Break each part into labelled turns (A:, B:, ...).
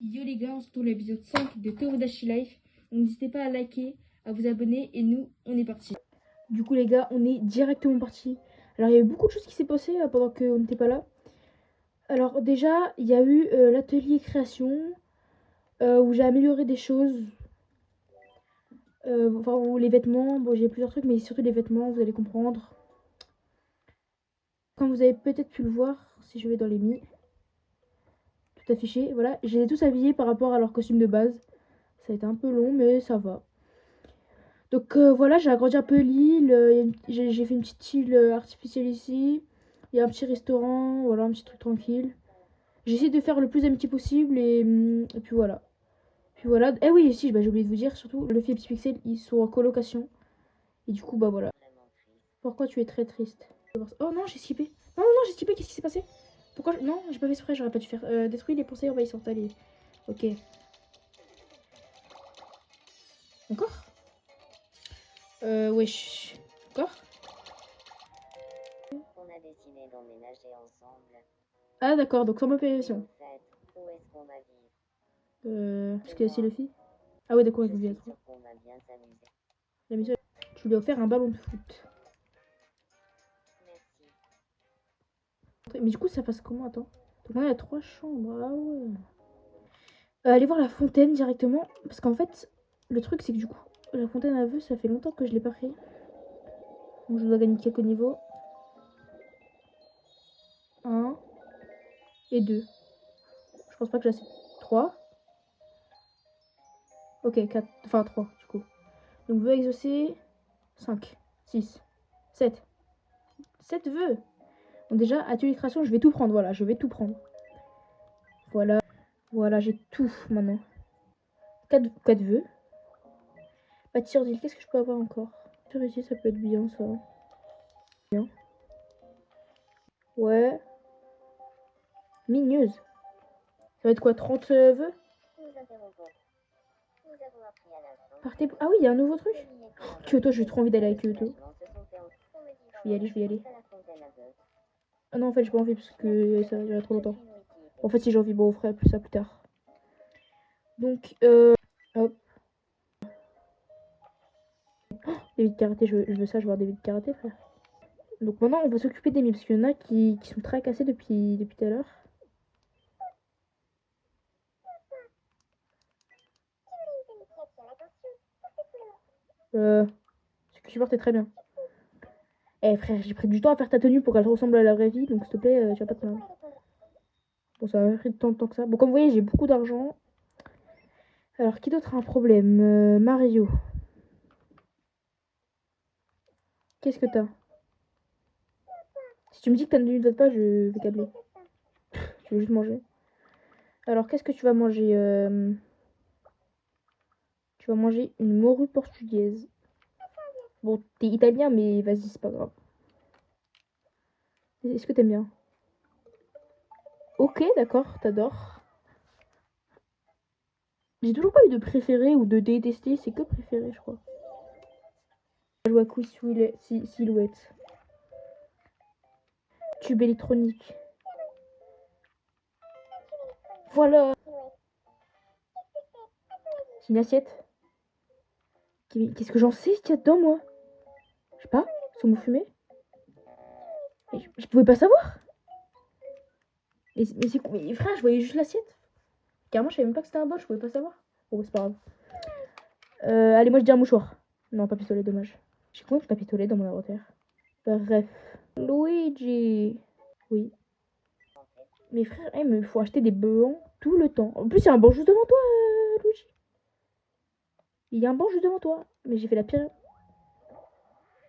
A: Yo les gars, on se retrouve à l'épisode 5 de Tomodachi Life. Donc n'hésitez pas à liker, à vous abonner et nous, on est parti. Du coup les gars, on est directement parti. Alors il y a eu beaucoup de choses qui s'est passé pendant qu'on n'était pas là. Alors déjà, il y a eu l'atelier création où j'ai amélioré des choses. Ou les vêtements, bon j'ai plusieurs trucs mais surtout les vêtements, vous allez comprendre. Comme vous avez peut-être pu le voir, si je vais dans les mi, tout affiché, voilà. Je les ai tous habillés par rapport à leur costume de base. Ça a été un peu long mais ça va. Donc voilà, j'ai agrandi un peu l'île. J'ai fait une petite île artificielle ici. Il y a un petit restaurant, voilà, un petit truc tranquille. J'essaie de faire le plus d'amitié possible et puis voilà. Puis voilà. Eh oui, si, bah, j'ai oublié de vous dire, surtout, le et Petit Pixel, ils sont en colocation. Et du coup, bah voilà. Pourquoi tu es très triste? Oh non, j'ai skippé. Non, non, non, j'ai skippé, qu'est-ce qui s'est passé? Pourquoi Non, j'ai pas fait exprès, j'aurais pas dû faire. Détruire les pensées envahissantes, allez. Ok. Encore wesh. Encore
B: On a décidé d'emménager ensemble.
A: Ah d'accord, donc sans
B: Et
A: motivation.
B: au fait, où est-ce qu'on va vivre?
A: Parce que c'est le fille. Ah ouais, d'accord,
B: Je
A: il vous
B: suis
A: vient trop.
B: sûre qu'on va bien s'amuser.
A: La mission, tu lui as offert un ballon de foot.
B: Merci.
A: Mais du coup, ça passe comment? Attends. Donc là, il y a 3 chambres. Ah ouais. Allez voir la fontaine directement. Parce qu'en fait, le truc, c'est que du coup, la fontaine à vœux, ça fait longtemps que je l'ai pas fait. Donc je dois gagner quelques niveaux. 1 et 2. Je pense pas que j'ai assez. 3. Ok, 4. Enfin, 3 du coup. Donc vœux exaucés. 5, 6, 7. 7 vœux. Donc déjà, atelier de création, je vais tout prendre. Voilà, je vais tout prendre. Voilà. Voilà, j'ai tout maintenant. 4 vœux. Bâtir d'île, qu'est-ce que je peux avoir encore? Ici, ça peut être bien, ça. Bien. Ouais. Migneuse. Ça va être quoi, 30 vœux?
B: Nous interrompons. Nous avons appris à l'instant.
A: Partez. Ah oui, il y a un nouveau truc. Kyoto, j'ai trop envie d'aller à Kyoto. Je vais y aller, je vais y aller. Ah non, en fait, j'ai pas envie parce que ça va durer trop longtemps. En fait, si j'ai envie, bon, on fera plus ça plus tard. Donc, hop. Oh, des vides karaté, je veux ça, je veux voir des vides karaté, frère. Donc maintenant, on va s'occuper des mimes parce qu'il y en a qui sont très cassés depuis tout à l'heure. Ce que tu portes est très bien. Eh frère, j'ai pris du temps à faire ta tenue pour qu'elle ressemble à la vraie vie, donc s'il te plaît, tu vas pas te plaindre. Bon, ça m'a pris de temps que ça. Bon, comme vous voyez, j'ai beaucoup d'argent. Alors, qui d'autre a un problème? Mario. Qu'est-ce que t'as? Si tu me dis que t'as une tenue de pas, je vais câbler. Je veux juste manger. Alors, qu'est-ce que tu vas manger? Tu vas manger une morue portugaise. Bon, t'es italien, mais vas-y, c'est pas grave. Est-ce que t'aimes bien? Ok, d'accord, t'adores. J'ai toujours pas eu de préféré ou de détesté, c'est que préféré, je crois. Waku silhouette. Tube électronique. Voilà. C'est une assiette. Qu'est-ce que j'en sais ce qu'il y a dedans, moi? Je sais pas. Saumon fumé. Je pouvais pas savoir. Mais c'est quoi? Mais frère, je voyais juste l'assiette. Carrément, je savais même pas que c'était un bol, je pouvais pas savoir. Bon, c'est pas grave. Allez, moi je dis un mouchoir. Non, pas pistolet, dommage. J'ai combien de pistolet dans mon inventaire? Bref. Luigi. Oui. Mais frère, il me faut acheter des bancs tout le temps. En plus, il y a un banc juste devant toi, Luigi. Il y a un banc juste devant toi. Mais j'ai fait la pire.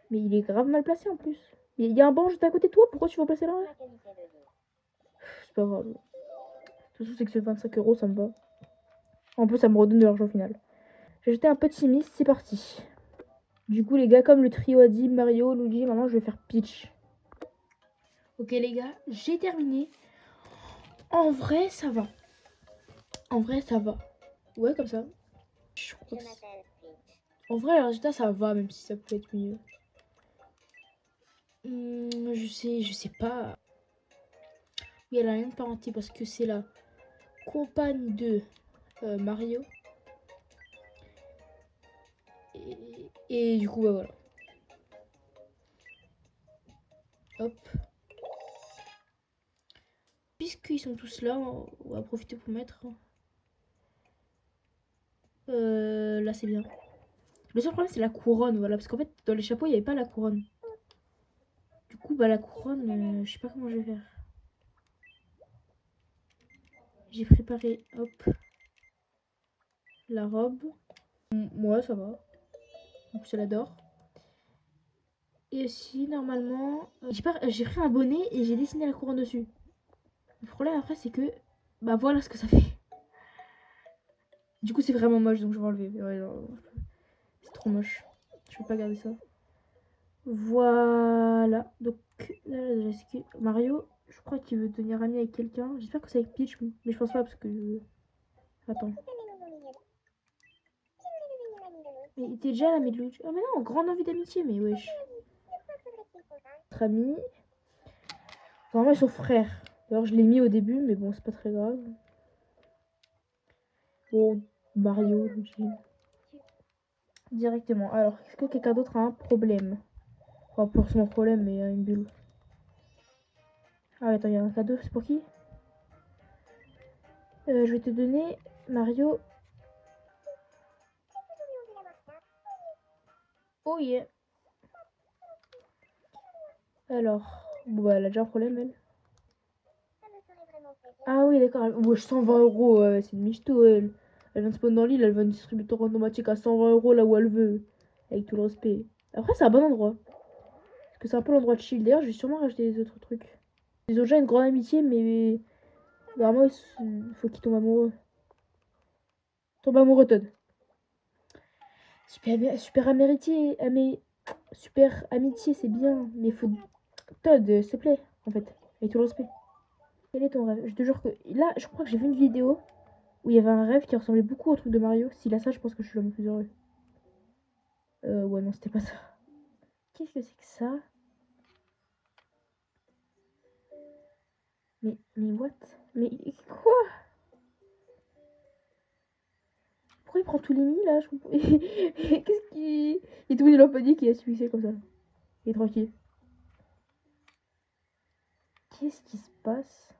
A: Mais il est grave mal placé en plus. Il y a un banc juste à côté de toi, pourquoi tu vas placer là? C'est pas grave. De toute façon, c'est que ce 25 euros, ça me va. En plus, ça me redonne de l'argent au final. J'ai jeté un petit mist, c'est parti. Du coup, les gars, comme le trio a dit, Mario, Luigi, maintenant je vais faire Peach. Ok, les gars, j'ai terminé. En vrai, ça va. En vrai, ça va. Ouais, comme ça. Je crois que en vrai, le résultat, ça va, même si ça peut être mieux. Je sais pas. Oui, elle a rien de parenté parce que c'est la compagne de Mario. Et du coup, bah voilà. Hop. Puisqu'ils sont tous là, on va profiter pour mettre. Là, c'est bien. Le seul problème, c'est la couronne, voilà. Parce qu'en fait, dans les chapeaux, il n'y avait pas la couronne. Du coup, bah la couronne, je sais pas comment je vais faire. J'ai préparé, hop, la robe. Moi, ça va. En plus, elle adore. Et aussi, normalement, j'ai pris un bonnet et j'ai dessiné la couronne dessus. Le problème après, c'est que, bah voilà ce que ça fait. Du coup, c'est vraiment moche, donc je vais enlever. Ouais, c'est trop moche. Je vais pas garder ça. Voilà. Donc, là, Mario, je crois qu'il veut devenir ami avec quelqu'un. J'espère que c'est avec Peach, mais je pense pas parce que. Attends. Mais il était déjà l'ami de Luigi. Ah, mais non, grande envie d'amitié, mais wesh. Notre ami. Vraiment, ils sont frères. Alors, je l'ai mis au début, mais bon, c'est pas très grave. Bon, Mario, Luigi. Directement. Alors, est-ce que quelqu'un d'autre a un problème? Enfin, pour son problème, mais une bulle. Ah, attends, il y a un cadeau, c'est pour qui? Je vais te donner, Mario. Oh yeah. Alors, bon, bah, elle a déjà un problème, elle. Ah oui, d'accord. Wesh, 120 euros, c'est une michto, elle. Elle vient de spawn dans l'île, elle va un distributeur automatique à 120 euros là où elle veut. Avec tout le respect. Après, c'est un bon endroit. Parce que c'est un peu l'endroit de chill. D'ailleurs, je vais sûrement rajouter des autres trucs. Ils ont déjà une grande amitié, mais vraiment, il faut qu'ils tombent amoureux. Tombe amoureux, Todd. Super amitié, super amitié, c'est bien. Mais faut. Todd, s'il te plaît, en fait. Avec tout le respect. Quel est ton rêve? Je te jure que. Là, je crois que j'ai vu une vidéo où il y avait un rêve qui ressemblait beaucoup au truc de Mario. S'il a ça, je pense que je suis l'homme le plus heureux. Ouais, non, c'était pas ça. Qu'est-ce que c'est que ça? Mais what? Mais quoi? Pourquoi il prend tous les mis là? Je comprends. Qu'est-ce qui. Il est tout mis en panique et il a suicide comme ça. Il est tranquille. Qu'est-ce qui se passe?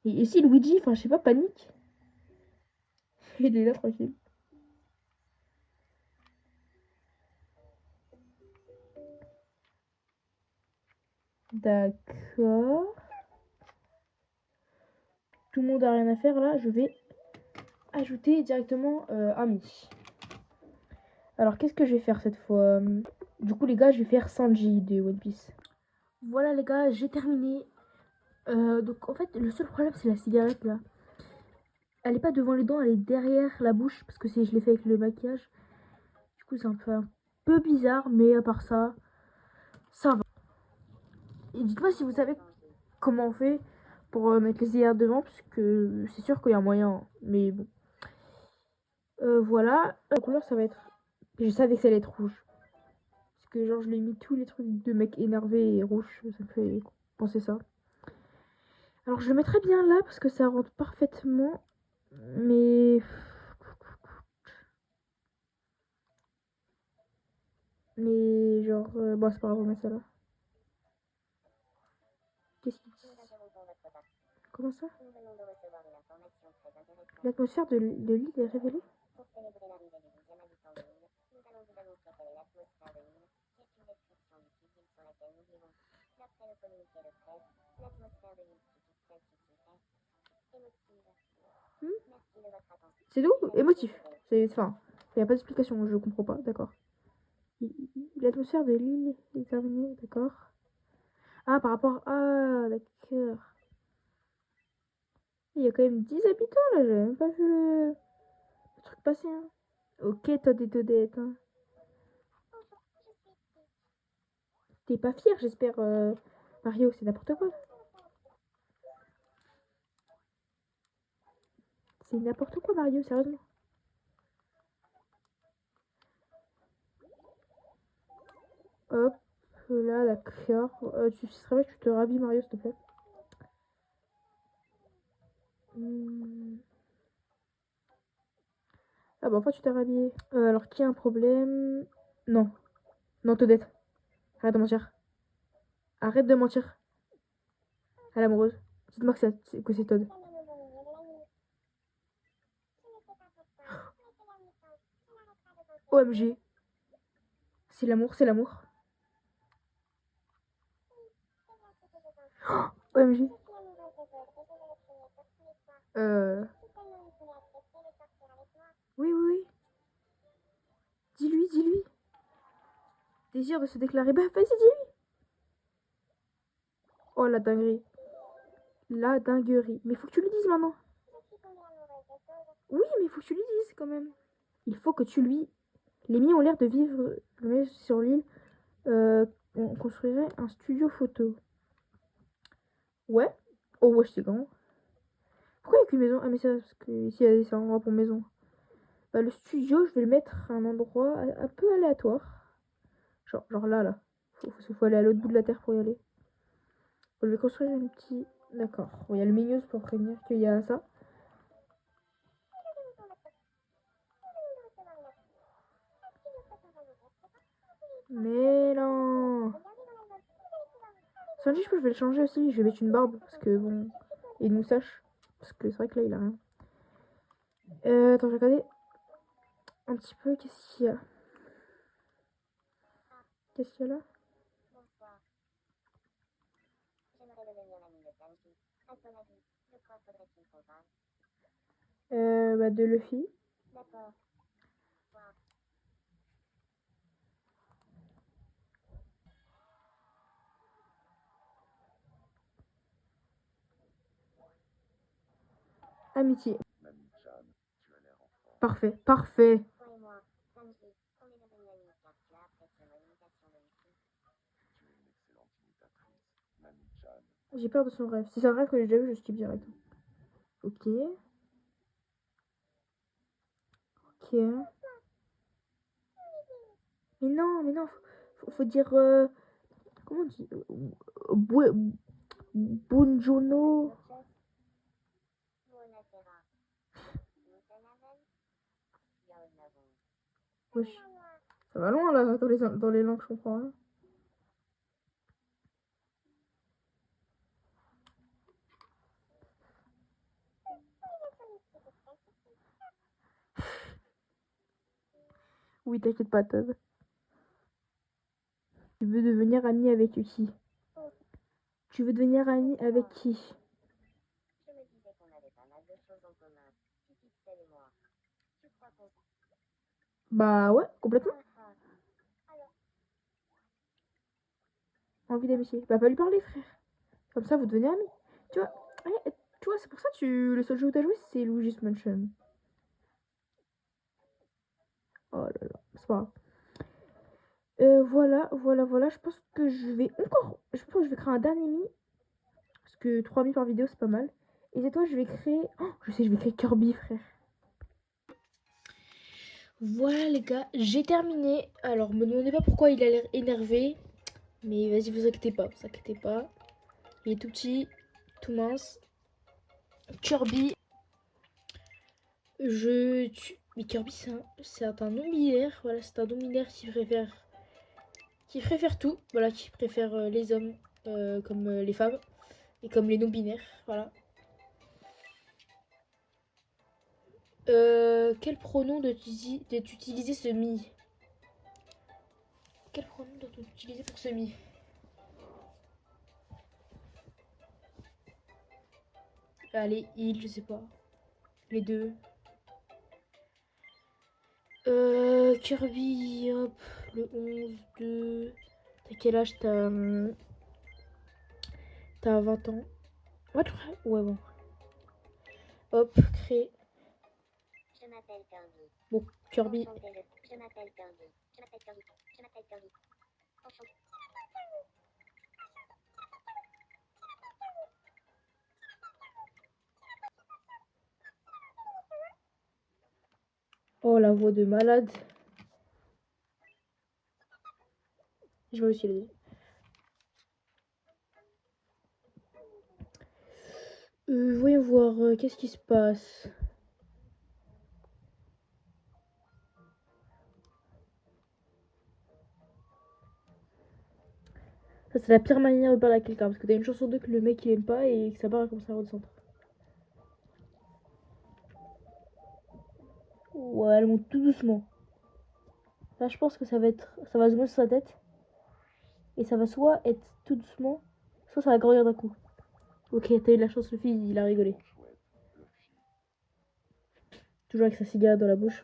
A: Et si Luigi, enfin, je sais pas, panique. Il est là tranquille. D'accord. Tout le monde a rien à faire là. Je vais ajouter directement ami. Alors, qu'est-ce que je vais faire cette fois? Du coup, les gars, je vais faire Sanji de One Piece. Voilà, les gars, j'ai terminé. Donc, en fait, le seul problème, c'est la cigarette là. Elle est pas devant les dents, elle est derrière la bouche. Parce que je l'ai fait avec le maquillage. Du coup, c'est un peu bizarre, mais à part ça, ça va. Et dites-moi si vous savez comment on fait pour mettre les cigarettes devant. Parce que c'est sûr qu'il y a un moyen. Mais bon. Voilà. La couleur, ça va être. Je savais que ça allait être rouge. Parce que genre je l'ai mis tous les trucs de mec énervé et rouge, ça me fait penser ça. Alors je le mettrai bien là parce que ça rentre parfaitement. Mais. Mais genre. Bon, c'est pas grave, on met ça là. Qu'est-ce qu'il dit? Comment ça? L'atmosphère de l'île est révélée? Hmm. C'est tout? Émotif. Enfin, il n'y a pas d'explication, je comprends pas, d'accord. L'atmosphère de l'île est terminée, d'accord. Ah, par rapport. Ah, d'accord. Il y a quand même 10 habitants là, j'avais même pas vu le truc passer. Hein. Ok, Todd et Todette. Hein. T'es pas fier, j'espère, Mario, c'est n'importe quoi. C'est n'importe quoi, Mario, sérieusement. Hop, là, d'accord. Tu serais bien que tu te rhabilles, Mario, s'il te plaît. Ah bah enfin tu t'es rhabillé. Alors qui a un problème? Non. Non, Todette. Arrête de mentir. Arrête de mentir. À l'amoureuse. Dites-moi que c'est Todd. OMG. C'est l'amour, c'est l'amour. OMG. Oui, oui, oui. Dis-lui, dis-lui. Désir de se déclarer. Bah, vas-y, dis-lui. Oh, la dinguerie. La dinguerie. Mais faut que tu lui dises maintenant. Oui, mais il faut que tu lui dises quand même. Il faut que tu lui... Les mis ont l'air de vivre sur l'île. On construirait un studio photo. Ouais. Oh, ouais, c'est grand. Pourquoi il n'y a qu'une maison? Ah, mais c'est parce que ici, c'est un endroit pour maison. Bah, le studio, je vais le mettre à un endroit un peu aléatoire. Genre là, là. Faut aller à l'autre bout de la terre pour y aller. Bon, je vais construire un petit... D'accord. Bon, il y a le Minius pour prévenir qu'il y a ça. Mais non. Sanji, je pense que je vais le changer aussi. Je vais mettre une barbe. Parce que bon... Et une moustache. Parce que c'est vrai que là, il a rien. Attends, je vais regarder un petit peu. Qu'est-ce qu'il y a? Qu'est-ce qu'il y a là?
B: Bonsoir. J'aimerais devenir l'ami de Sanji. À ton avis, de quoi faudrait-il qu'on parle?
A: Bah, de Luffy.
B: D'accord. Wow.
A: Amitié. Parfait, parfait.
B: Toi et moi, Sanji, on est devenus amis car tu as apprécié mon imitation de Luffy.
A: J'ai peur de son rêve. Si c'est un rêve que j'ai déjà vu, je skip direct. Ok. Ok. Mais non, faut dire... comment on dit? Bunjono. Wesh. Ça va loin là, dans les langues, je comprends. Hein. Oui, t'inquiète pas, Todd. Tu veux devenir ami avec qui? Tu veux devenir ami avec qui?
B: Je me disais qu'on avait pas mal de choses en commun. Pixel et moi. Tu crois qu'on...
A: Bah ouais, complètement.
B: Alors,
A: Envie d'amitié. Bah pas lui parler, frère. Comme ça, vous devenez amis. Tu vois, ouais, tu vois, c'est pour ça que le seul jeu où t'as joué, c'est Luigi's Mansion. Oh là là, c'est pas grave. Voilà. Je pense que je vais encore... Je pense que je vais créer un dernier mi. Parce que 3 mi par vidéo, c'est pas mal. Et c'est toi, je vais créer... Oh, je sais, je vais créer Kirby, frère. Voilà les gars, j'ai terminé. Alors, me demandez pas pourquoi il a l'air énervé. Mais vas-y, vous inquiétez pas, vous inquiétez pas. Il est tout petit, tout mince. Kirby. Mais Kirby, c'est un non-binaire. Voilà, c'est un non-binaire qui préfère tout. Voilà, qui préfère les hommes comme les femmes. Et comme les non-binaires, voilà. Quel pronom doit utiliser ce mi? Quel pronom doit-on utiliser pour ce mi? Allez, il, je sais pas. Les deux. Kirby, hop, le 11, 2. T'as quel âge? T'as 20 ans. Ouais, ouais, bon. Hop, créer.
B: je m'appelle Kirby.
A: Bon, Kirby.
B: Je m'appelle Kirby. Je m'appelle Kirby. Je m'appelle Kirby. Enchanté.
A: Oh, la voix de malade. Je vais aussi le dire. Voyons voir, qu'est-ce qui se passe. Ça, c'est la pire manière de parler à quelqu'un. Parce que t'as une chance sur deux que le mec il aime pas et que ça part comme ça au centre. Ouais, elle monte tout doucement. Là, je pense que ça va zoomer sur sa tête. Et ça va soit être tout doucement, soit ça va grandir d'un coup. Ok, t'as eu de la chance, Luffy, il a rigolé. Toujours avec sa cigarette dans la bouche.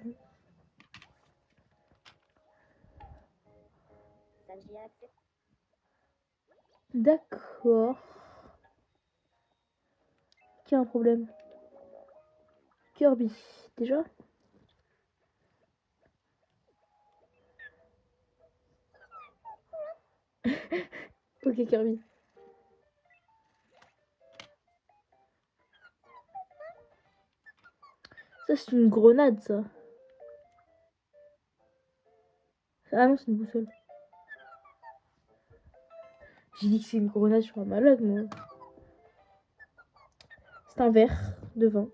B: Sanji a accepté.
A: D'accord. Qui a un problème? Kirby, déjà? Ok, Kirby. Ça, c'est une grenade, ça. Ah non, c'est une boussole. J'ai dit que c'est une grenade, je suis un malade, moi. C'est un verre de vin.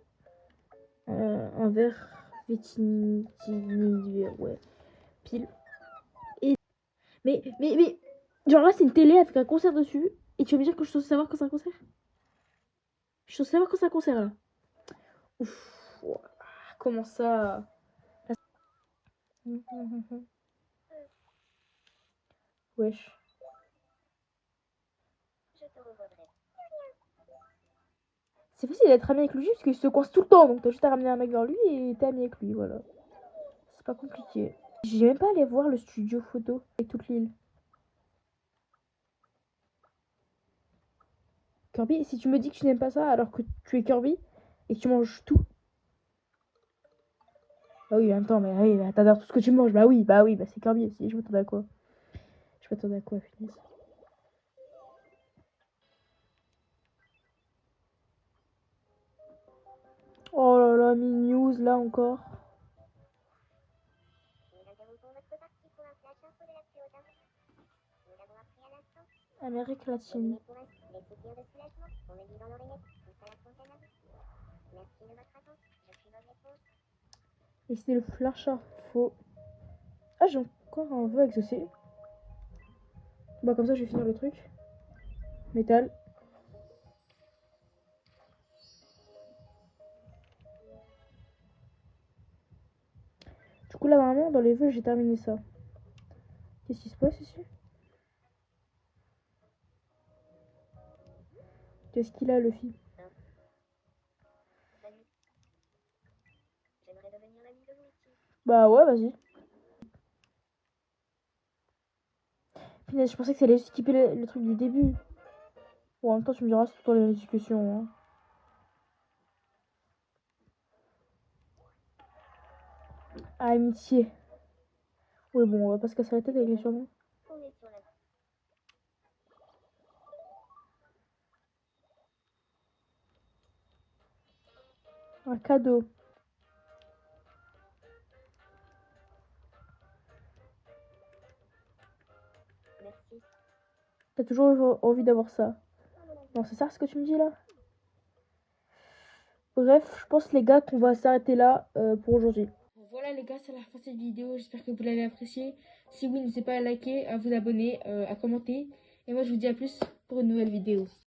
A: Un verre ouais. Pile. Et... Mais... Genre là, c'est une télé avec un concert dessus. Et tu vas me dire que je suis censée savoir quand c'est un concert? Je suis censée savoir quand c'est un concert, là. Ouf. Comment ça? Wesh.
B: Je te revaudrai.
A: C'est facile d'être ami avec lui parce qu'il se coince tout le temps. Donc t'as juste à ramener un mec vers lui et t'es ami avec lui, voilà. C'est pas compliqué. J'ai même pas allé voir le studio photo avec toute l'île. Kirby, si tu me dis que tu n'aimes pas ça alors que tu es Kirby et que tu manges tout. Bah oui, en même temps, mais oui, bah, t'adores tout ce que tu manges. Bah oui, bah c'est Kirby aussi. Je m'attendais à quoi? Je m'attendais à quoi, finisse. Oh là là, mi-news là encore.
B: Nous interrompons notre partie pour un flash info de l'actu au Japon. Nous l'avons appris à l'instant.
A: Amérique latine.
B: Les soupirs de soulagement, on me dit dans l'oreillette, pousse à la fontaine à vous. Merci de votre attente, je suis vos réponses.
A: Et c'est le flash info. Ah, j'ai encore un vœu exaucé. Bah comme ça, je vais finir le truc. Métal. Du coup, là, normalement, dans les vœux, j'ai terminé ça. Qu'est-ce qui se passe ici? Qu'est-ce qu'il a, Luffy?
B: Salut. J'aimerais devenir l'ami de Luigi.
A: Bah ouais, vas-y. Punaise, je pensais que ça allait skipper le truc du début. Bon, en même temps, tu me diras, c'est tout le temps les mêmes discussions. Hein. Amitié. Oui, bon, on va pas se casser la tête avec les surnoms.
B: On est sur la...
A: Un cadeau.
B: Merci.
A: T'as toujours envie d'avoir ça. Non, c'est ça ce que tu me dis là? Bref, je pense les gars qu'on va s'arrêter là pour aujourd'hui. Voilà les gars, c'est la fin de cette vidéo. J'espère que vous l'avez appréciée. Si oui, n'hésitez pas à liker, à vous abonner, à commenter. Et moi, je vous dis à plus pour une nouvelle vidéo.